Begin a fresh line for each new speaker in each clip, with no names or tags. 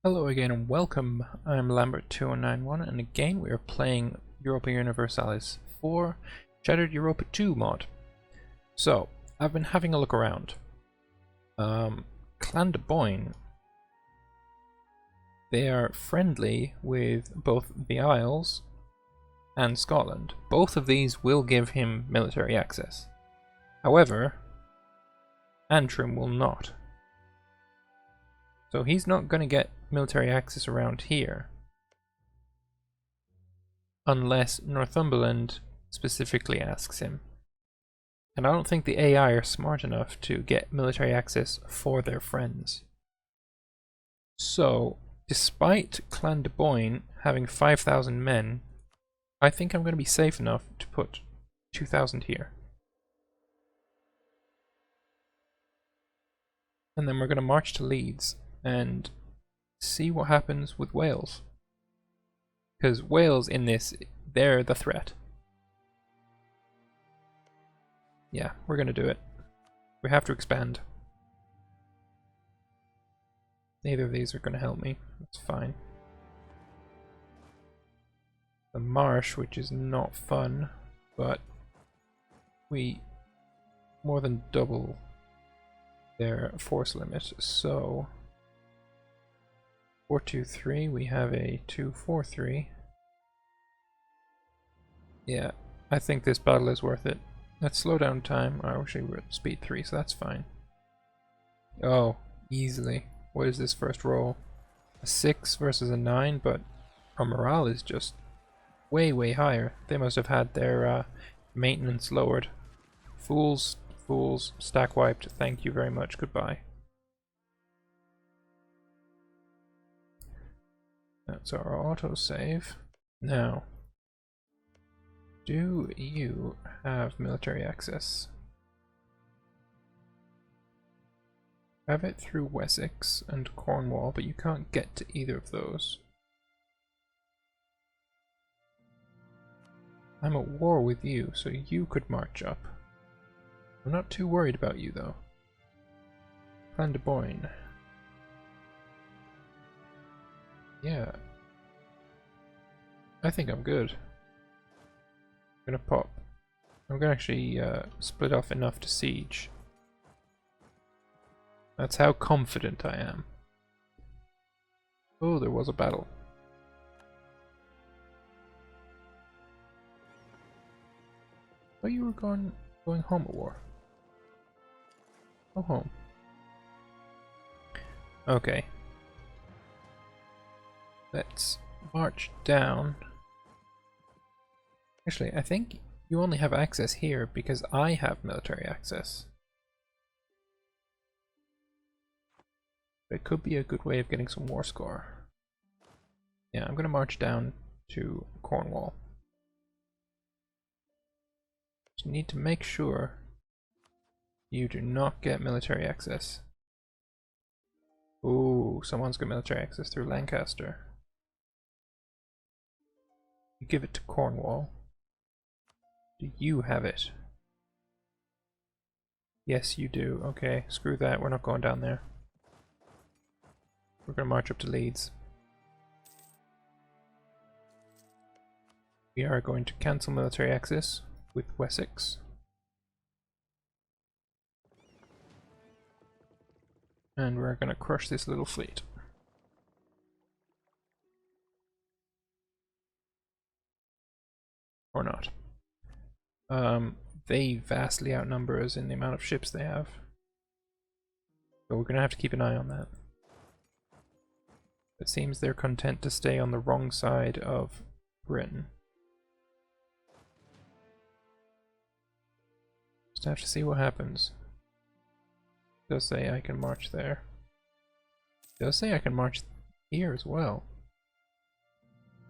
Hello again and welcome. I'm Lambert2091 and again we are playing Europa Universalis for Shattered Europa 2 mod. So, I've been having a look around. Clan de Boyne, they are friendly with both the Isles and Scotland. Both of these will give him military access. However, Antrim will not. So he's not going to get military access around here unless Northumberland specifically asks him. And I don't think the AI are smart enough to get military access for their friends. So, despite Clan de Boyne having 5,000 men, I think I'm going to be safe enough to put 2,000 here. And then we're going to march to Leeds and see what happens with Wales. Because Wales in this, they're the threat. Yeah, we're gonna do it. We have to expand. Neither of these are gonna help me. That's fine. The marsh, which is not fun, but we more than double their force limit, so 423, we have a 243. Yeah, I think this battle is worth it. Let's slow down time. Oh, actually we're at speed 3, so that's fine. Oh, easily. What is this first roll? A 6 versus a 9, but our morale is just way higher. They must have had their maintenance lowered. Fools, stack wiped. Thank you very much, goodbye. That's our autosave. Now, do you have military access? Have it through Wessex and Cornwall, but you can't get to either of those. I'm at war with you, so you could march up. I'm not too worried about you though. Clan de Boyne. Yeah. I think I'm good. I'm gonna pop. I'm gonna actually split off enough to siege. That's how confident I am. Oh, there was a battle. Oh, you were going home at war. Go home. Okay. Let's march down. Actually, I think you only have access here because I have military access. But it could be a good way of getting some war score. Yeah, I'm gonna march down to Cornwall. Just need to make sure you do not get military access. Ooh, someone's got military access through Lancaster. You give it to Cornwall. Do you have it? Yes, you do. Okay, screw that. We're not going down there. We're going to march up to Leeds. We are going to cancel military access with Wessex. And we're going to crush this little fleet. Or not. They vastly outnumber us in the amount of ships they have. So we're going to have to keep an eye on that. It seems they're content to stay on the wrong side of Britain. Just have to see what happens. It does say I can march there. It does say I can march here as well.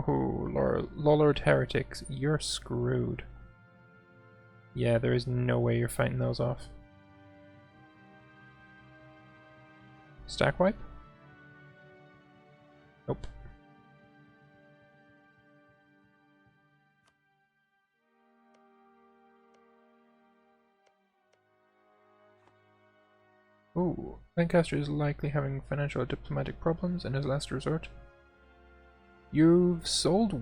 Oh, Lollard heretics, you're screwed. Yeah, there is no way you're fighting those off. Stack wipe? Nope. Ooh, Lancaster is likely having financial or diplomatic problems in his last resort. You sold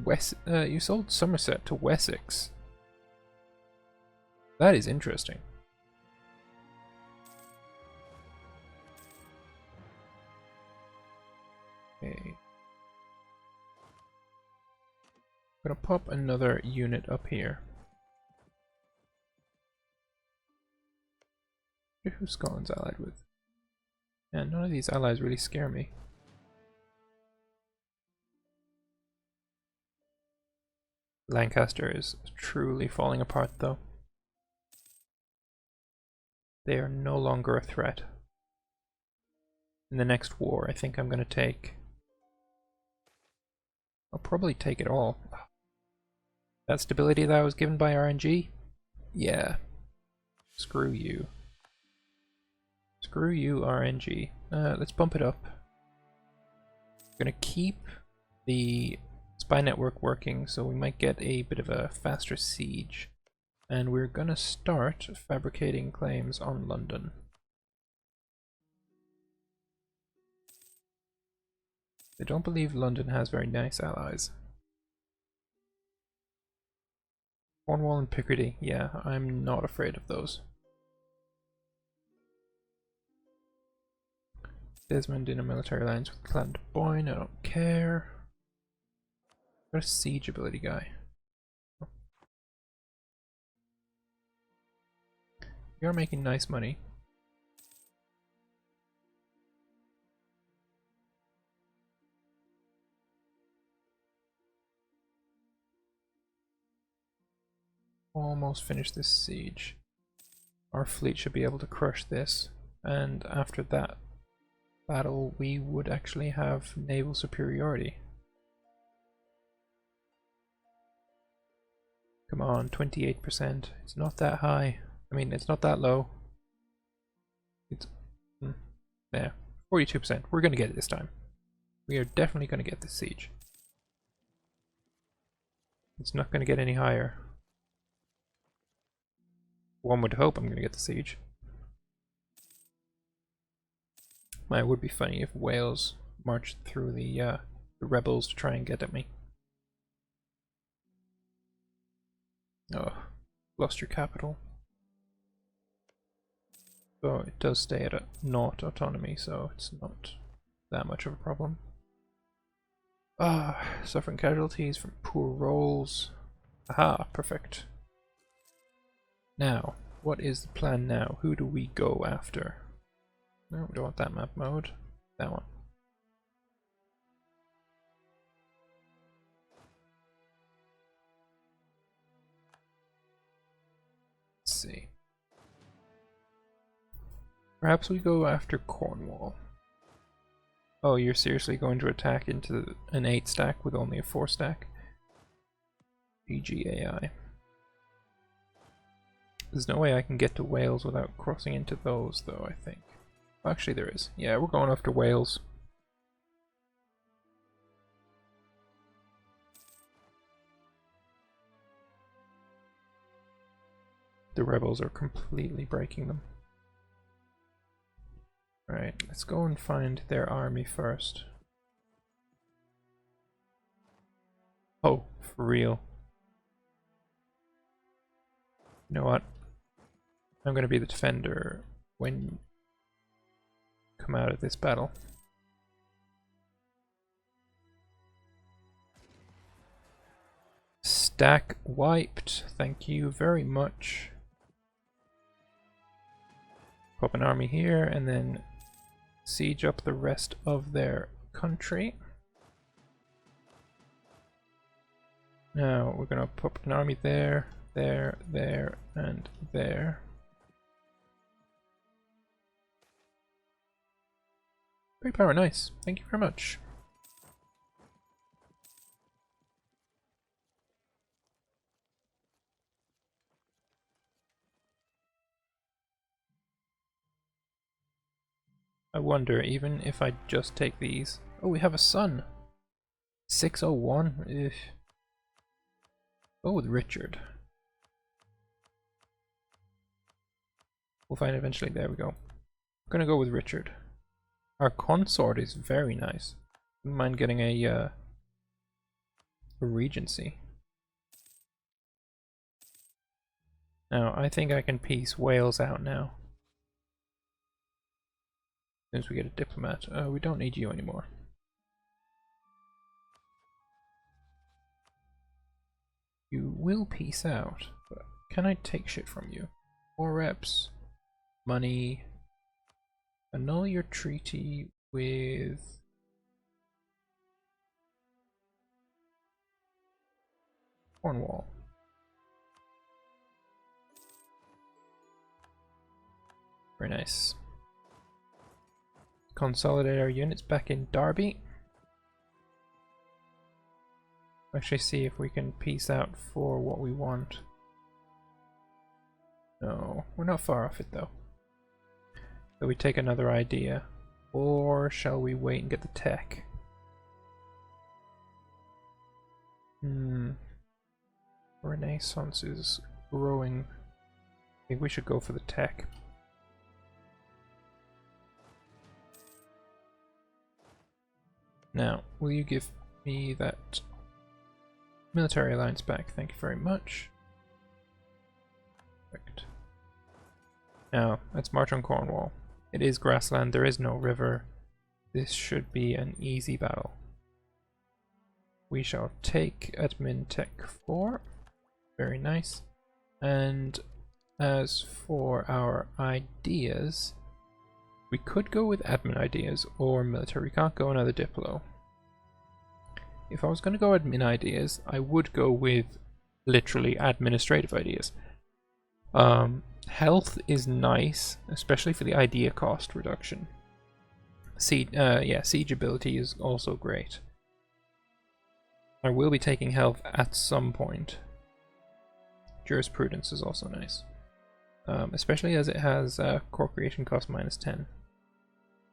Somerset to Wessex. That is interesting. Okay. I'm gonna pop another unit up here. Who Scotland's allied with? And none of these allies really scare me. Lancaster is truly falling apart though. They are no longer a threat. In the next war, I think I'm gonna take... I'll probably take it all. That stability that I was given by RNG? Yeah. Screw you. Screw you, RNG. Let's bump it up. I'm gonna keep the spy network working, so we might get a bit of a faster siege. And we're gonna start fabricating claims on London. I don't believe London has very nice allies. Cornwall and Picardy, yeah, I'm not afraid of those. Desmond in a military alliance with Clan de Boyne, I don't care. Got a siege ability guy. You're making nice money. Almost finished this siege. Our fleet should be able to crush this, and after that battle we would actually have naval superiority. Come on, 28%. It's not that high. I mean, it's not that low. It's... yeah, 42%. We're gonna get it this time. We are definitely gonna get this siege. It's not gonna get any higher. One would hope I'm gonna get the siege. It would be funny if Wales marched through the rebels to try and get at me. Oh, lost your capital. So it does stay at a naught autonomy, so it's not that much of a problem. Ah, suffering casualties from poor rolls. Aha, perfect. Now, what is the plan now? Who do we go after? No, we don't want that map mode. That one. Let's see. Perhaps we go after Cornwall. Oh, you're seriously going to attack into an 8 stack with only a 4 stack? GGAI. There's no way I can get to Wales without crossing into those, though, I think. Actually, there is. Yeah, we're going after Wales. The rebels are completely breaking them. Alright, let's go and find their army first. Oh, for real. You know what? I'm gonna be the defender when you come out of this battle. Stack wiped. Thank you very much. Pop an army here and then siege up the rest of their country. Now we're gonna pop an army there, there, there, and there. Great power, nice. Thank you very much. I wonder, even if I just take these... Oh, we have a sun! 601? Ugh. Go with Richard. We'll find eventually. There we go. I'm gonna go with Richard. Our consort is very nice. Wouldn't mind getting a regency. Now, I think I can piece Wales out now. As soon as we get a diplomat. We don't need you anymore. You will peace out, but can I take shit from you? 4 reps, money, annul your treaty with Cornwall. Very nice. Consolidate our units back in Derby. Actually see if we can piece out for what we want. No, we're not far off it though. So we take another idea. Or shall we wait and get the tech? Renaissance is growing. I think we should go for the tech. Now, will you give me that military alliance back? Thank you very much. Perfect. Now, let's march on Cornwall. It is grassland, there is no river. This should be an easy battle. We shall take admin tech 4. Very nice. And as for our ideas, we could go with admin ideas or military. We can't go another diplo. If I was going to go admin ideas, I would go with literally administrative ideas. Health is nice, especially for the idea cost reduction. Siege ability is also great. I will be taking health at some point. Jurisprudence is also nice, especially as it has core creation cost -10.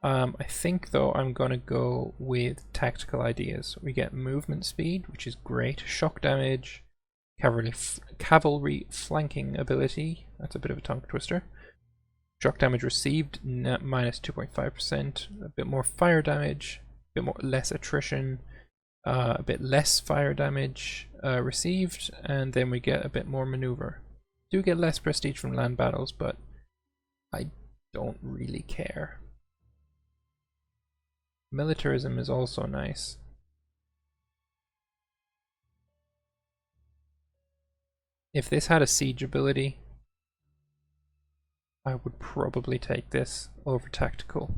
I think though I'm gonna go with tactical ideas. We get movement speed, which is great, shock damage, cavalry flanking ability, that's a bit of a tongue twister, shock damage received -2.5%, a bit more fire damage, a bit less attrition, a bit less fire damage received, and then we get a bit more maneuver. Do get less prestige from land battles, but I don't really care. Militarism is also nice. If this had a siege ability, I would probably take this over tactical.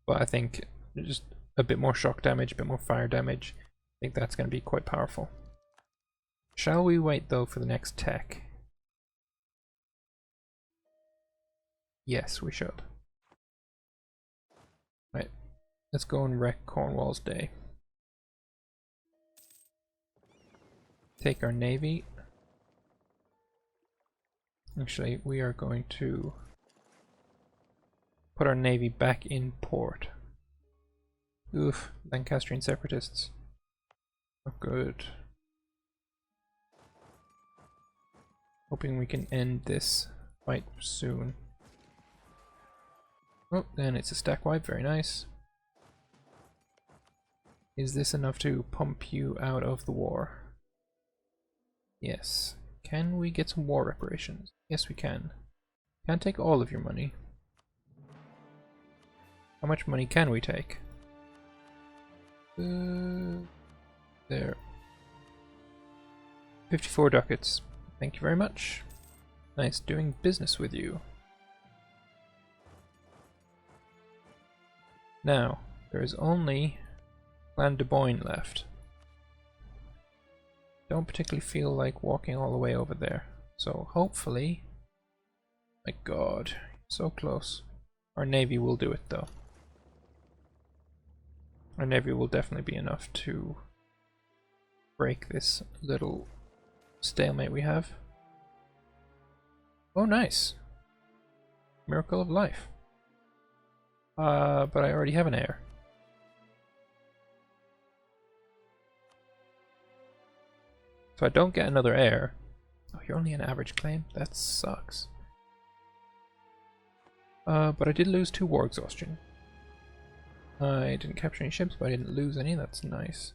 But I think just a bit more shock damage, a bit more fire damage, I think that's going to be quite powerful. Shall we wait though for the next tech? Yes, we should. Right, let's go and wreck Cornwall's day. Take our navy. Actually, we are going to put our navy back in port. Oof, Lancastrian separatists. Not good. Hoping we can end this fight soon. Oh, then it's a stack wipe, very nice. Is this enough to pump you out of the war? Yes. Can we get some war reparations? Yes, we can. Can't take all of your money. How much money can we take? There. 54 ducats. Thank you very much. Nice doing business with you. Now, there is only Clan de Boyne left. Don't particularly feel like walking all the way over there. So hopefully... My god, so close. Our navy will do it though. Our navy will definitely be enough to break this little stalemate we have. Oh nice! Miracle of life. But I already have an heir. So I don't get another heir. Oh, you're only an average claim? That sucks. But I did lose 2 war exhaustion. I didn't capture any ships, but I didn't lose any. That's nice.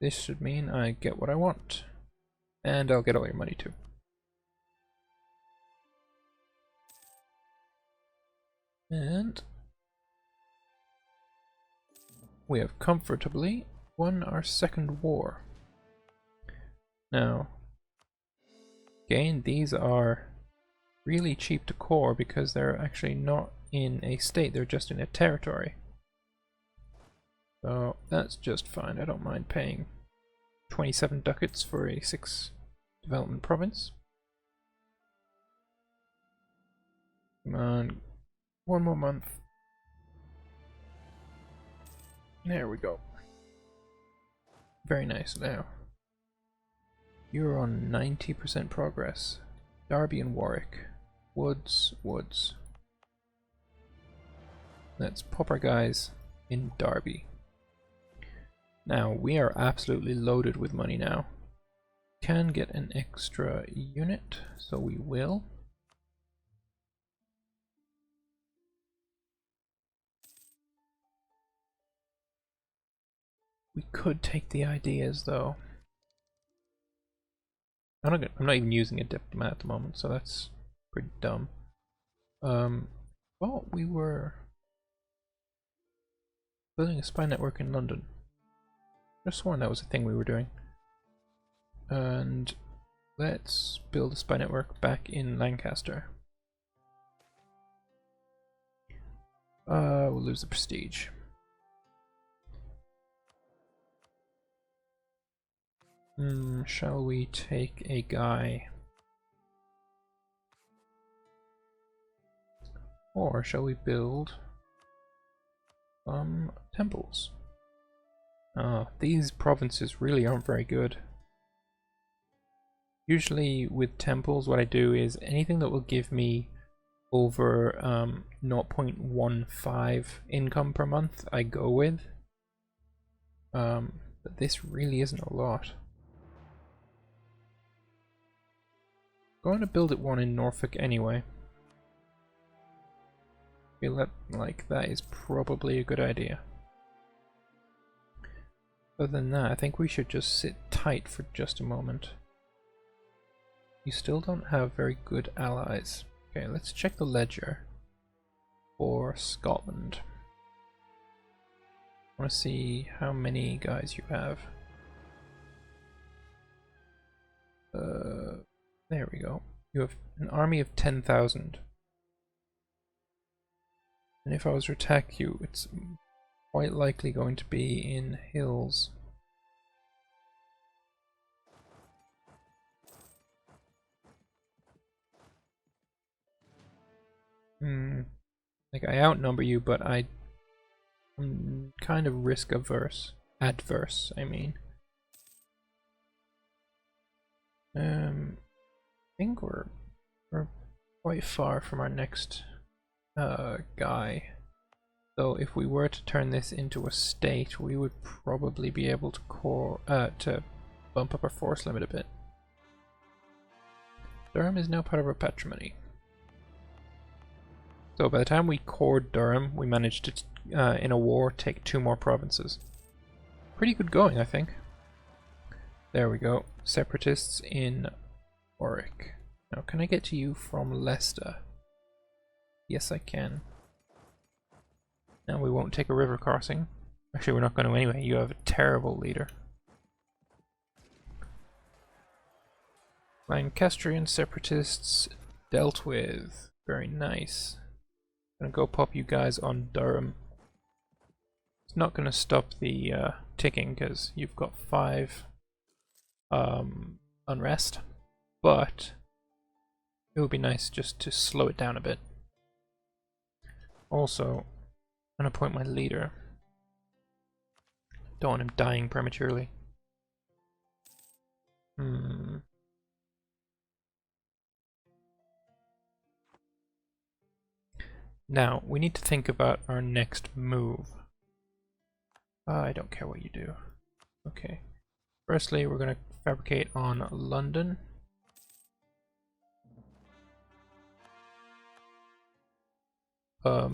This should mean I get what I want. And I'll get all your money too. And we have comfortably won our second war. Now, again, these are really cheap to core because they're actually not in a state, they're just in a territory. So that's just fine. I don't mind paying 27 ducats for a 6 development province. Come on, 1 more month. There we go. Very nice. Now, you're on 90% progress. Derby and Warwick. Woods. Let's pop our guys in Derby. Now, we are absolutely loaded with money now. Can get an extra unit, so we will. We could take the ideas though. I'm not even using a diplomat at the moment, so that's pretty dumb. Well, we were building a spy network in London. I just sworn that was a thing we were doing. And let's build a spy network back in Lancaster. We'll lose the prestige. Shall we take a guy? Or shall we build temples? These provinces really aren't very good. Usually with temples what I do is anything that will give me over 0.15 income per month I go with. But this really isn't a lot. I'm going to build it one in Norfolk anyway. Feel like that is probably a good idea. Other than that, I think we should just sit tight for just a moment. You still don't have very good allies. Okay, let's check the ledger for Scotland. I want to see how many guys you have. There we go. You have an army of 10,000. And if I was to attack you, it's quite likely going to be in hills. Like I outnumber you, but I'm kind of risk adverse, I mean. I think we're quite far from our next guy. So if we were to turn this into a state, we would probably be able to to bump up our force limit a bit. Durham is now part of our patrimony. So by the time we cored Durham, we managed to, in a war, take 2 more provinces. Pretty good going, I think. There we go. Separatists in Warwick. Now, can I get to you from Leicester? Yes, I can. Now we won't take a river crossing. Actually, we're not going to anyway. You have a terrible leader. Lancastrian separatists dealt with. Very nice. I'm gonna go pop you guys on Durham. It's not gonna stop the ticking because you've got 5 unrest, but it would be nice just to slow it down a bit. Also, I'm gonna appoint my leader. Don't want him dying prematurely. Now, we need to think about our next move. I don't care what you do. Okay. Firstly, we're going to fabricate on London. I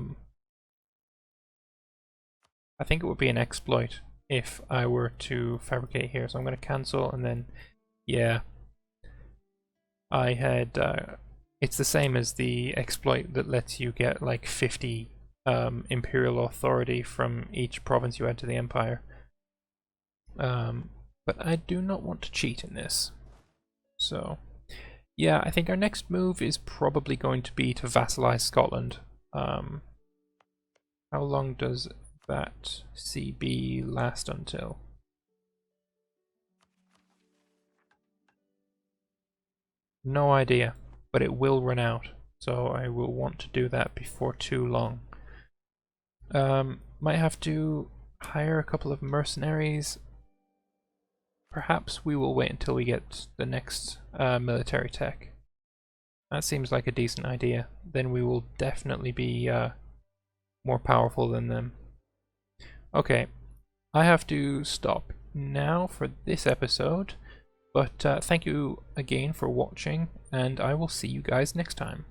think it would be an exploit if I were to fabricate here. So I'm going to cancel, and then yeah, I had it's the same as the exploit that lets you get like 50 imperial authority from each province you add to the empire. But I do not want to cheat in this. So yeah, I think our next move is probably going to be to vassalize Scotland. How long does that CB last until? No idea, but it will run out, so I will want to do that before too long. Might have to hire a couple of mercenaries. Perhaps we will wait until we get the next military tech. That seems like a decent idea. Then we will definitely be more powerful than them. Okay, I have to stop now for this episode, but thank you again for watching, and I will see you guys next time.